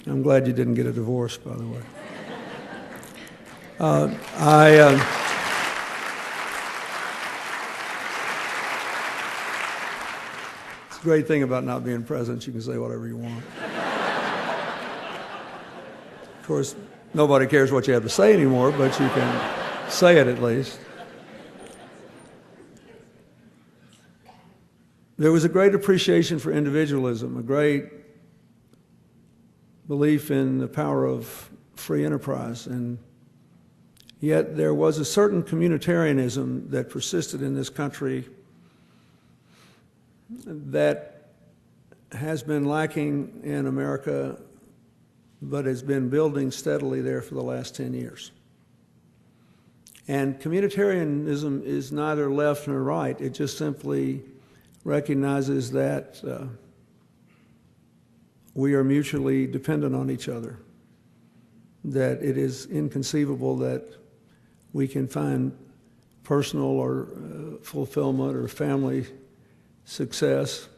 I'm glad you didn't get a divorce, by the way. It's a great thing about not being president. You can say whatever you want. Of course, nobody cares what you have to say anymore, but you can say it at least. There was a great appreciation for individualism, a great belief in the power of free enterprise, and yet there was a certain communitarianism that persisted in this country that has been lacking in America, but has been building steadily there for the last 10 years. And communitarianism is neither left nor right. It just simply recognizes that we are mutually dependent on each other, that it is inconceivable that we can find personal or fulfillment or family success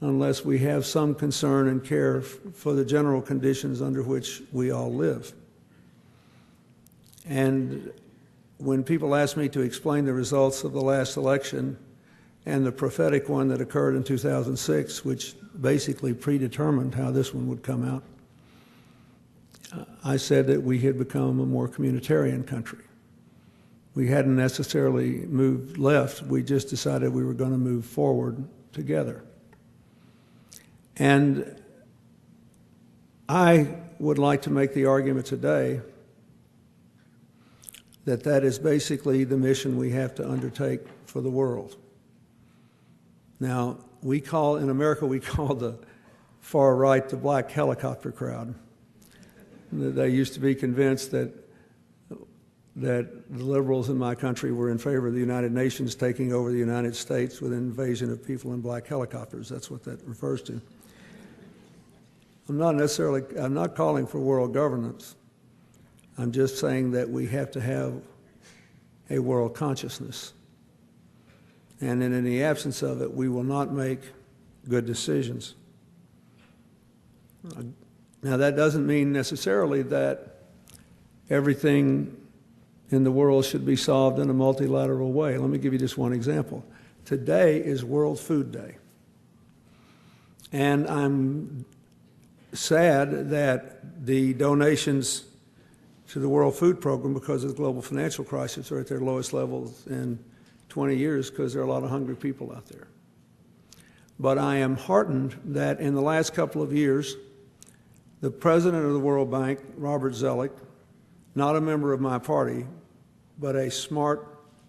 unless we have some concern and care for the general conditions under which we all live. And when people ask me to explain the results of the last election and the prophetic one that occurred in 2006, which basically predetermined how this one would come out, I said that we had become a more communitarian country. We hadn't necessarily moved left, we just decided we were going to move forward together. And I would like to make the argument today that that is basically the mission we have to undertake for the world. Now, in America, we call the far right the black helicopter crowd. They used to be convinced that the liberals in my country were in favor of the United Nations taking over the United States with an invasion of people in black helicopters. That's what that refers to. I'm not calling for world governance. I'm just saying that we have to have a world consciousness. And in the absence of it, we will not make good decisions. Now, that doesn't mean necessarily that everything in the world should be solved in a multilateral way. Let me give you just one example. Today is World Food Day. And I'm sad that the donations to the World Food Program, because of the global financial crisis, are at their lowest levels in 20 years because there are a lot of hungry people out there. But I am heartened that in the last couple of years, the president of the World Bank, Robert Zoellick, not a member of my party, but a smart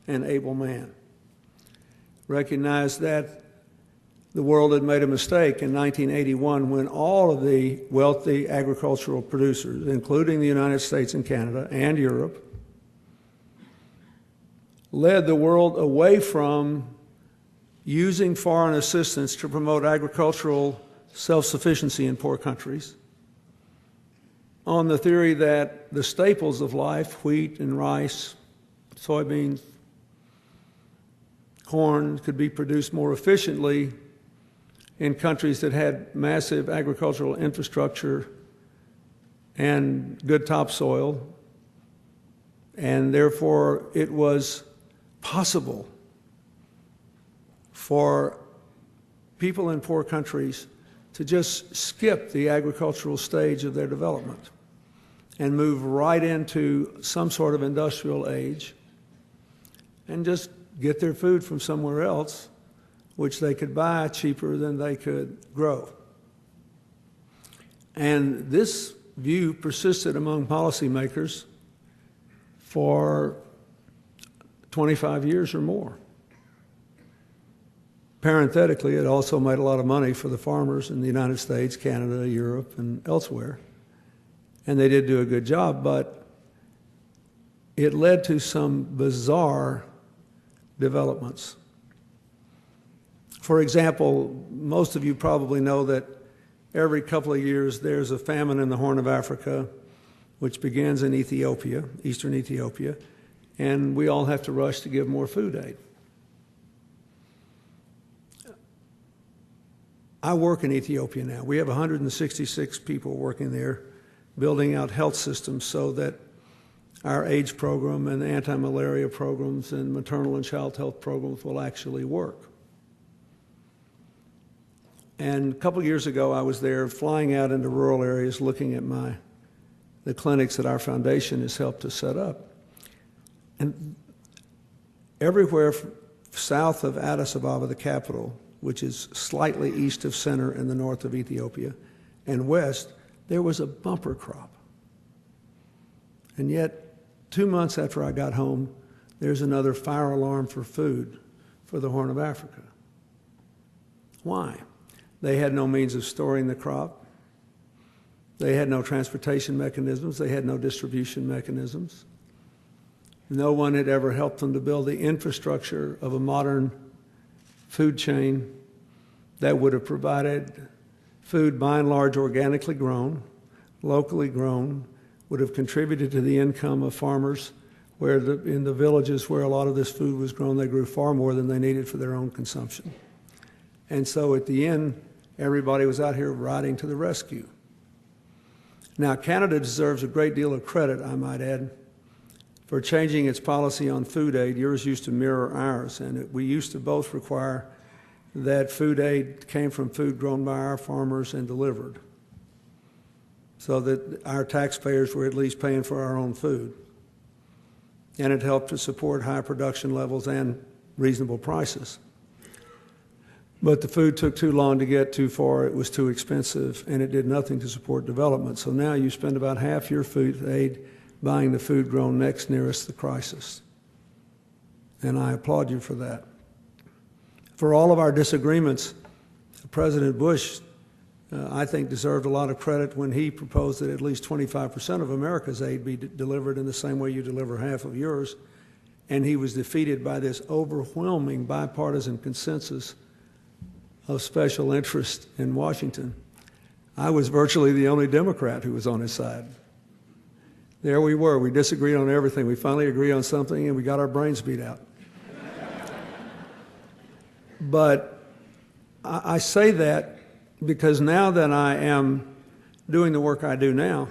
and able man, recognized that the world had made a mistake in 1981 when all of the wealthy agricultural producers, including the United States and Canada and Europe, led the world away from using foreign assistance to promote agricultural self-sufficiency in poor countries on the theory that the staples of life, wheat and rice, soybeans, corn, could be produced more efficiently in countries that had massive agricultural infrastructure and good topsoil, and therefore it was possible for people in poor countries to just skip the agricultural stage of their development and move right into some sort of industrial age and just get their food from somewhere else, which they could buy cheaper than they could grow. And this view persisted among policymakers for 25 years or more. Parenthetically, it also made a lot of money for the farmers in the United States, Canada, Europe, and elsewhere. And they did do a good job, but it led to some bizarre developments. For example, most of you probably know that every couple of years there's a famine in the Horn of Africa, which begins in Ethiopia, eastern Ethiopia, and we all have to rush to give more food aid. I work in Ethiopia now. We have 166 people working there, building out health systems so that our AIDS program and anti-malaria programs and maternal and child health programs will actually work. And a couple years ago, I was there flying out into rural areas looking at the clinics that our foundation has helped to set up. And everywhere south of Addis Ababa, the capital, which is slightly east of center in the north of Ethiopia, and west, there was a bumper crop. And yet, 2 months after I got home, there's another fire alarm for food for the Horn of Africa. Why? They had no means of storing the crop. They had no transportation mechanisms. They had no distribution mechanisms. No one had ever helped them to build the infrastructure of a modern food chain that would have provided food by and large organically grown, locally grown, would have contributed to the income of farmers where in the villages where a lot of this food was grown, they grew far more than they needed for their own consumption. And so at the end, everybody was out here riding to the rescue. Now, Canada deserves a great deal of credit, I might add, for changing its policy on food aid. Yours used to mirror ours, and we used to both require that food aid came from food grown by our farmers and delivered, so that our taxpayers were at least paying for our own food. And it helped to support high production levels and reasonable prices. But the food took too long to get too far, it was too expensive, and it did nothing to support development. So now you spend about half your food aid buying the food grown next nearest the crisis. And I applaud you for that. For all of our disagreements, President Bush, I think, deserved a lot of credit when he proposed that at least 25% of America's aid be delivered in the same way you deliver half of yours. And he was defeated by this overwhelming bipartisan consensus of special interest in Washington. I was virtually the only Democrat who was on his side. There we were. We disagreed on everything. We finally agreed on something, and we got our brains beat out. But I say that because now that I am doing the work I do now,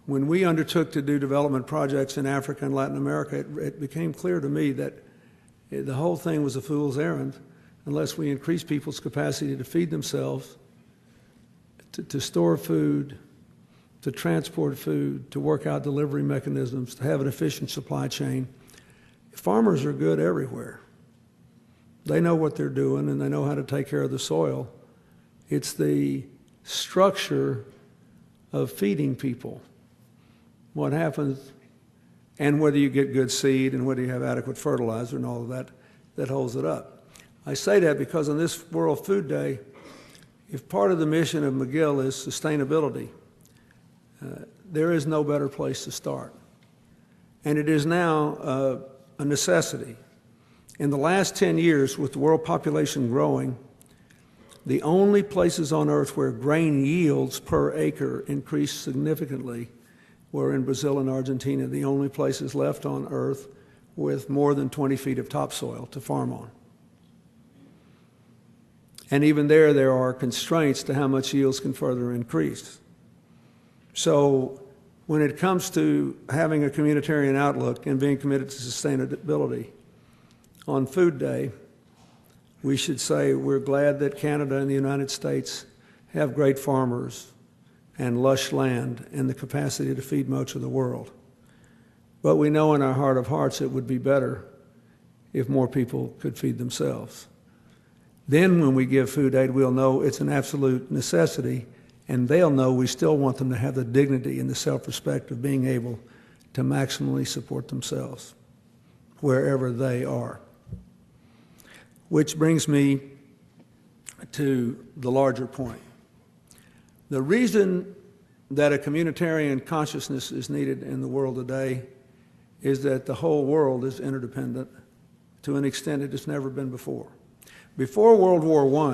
when we undertook to do development projects in Africa and Latin America, it became clear to me that the whole thing was a fool's errand unless we increase people's capacity to feed themselves, to store food, to transport food, to work out delivery mechanisms, to have an efficient supply chain. Farmers are good everywhere. They know what they're doing and they know how to take care of the soil. It's the structure of feeding people. What happens, and whether you get good seed and whether you have adequate fertilizer and all of that, that holds it up. I say that because on this World Food Day, if part of the mission of McGill is sustainability, there is no better place to start. And it is now a necessity. In the last 10 years, with the world population growing, the only places on earth where grain yields per acre increased significantly were in Brazil and Argentina, the only places left on earth with more than 20 feet of topsoil to farm on. And even there are constraints to how much yields can further increase. So when it comes to having a communitarian outlook and being committed to sustainability, on Food Day, we should say we're glad that Canada and the United States have great farmers and lush land and the capacity to feed much of the world. But we know in our heart of hearts it would be better if more people could feed themselves. Then when we give food aid, we'll know it's an absolute necessity, and they'll know we still want them to have the dignity and the self-respect of being able to maximally support themselves wherever they are. Which brings me to the larger point. The reason that a communitarian consciousness is needed in the world today is that the whole world is interdependent to an extent it has never been before. Before World War I,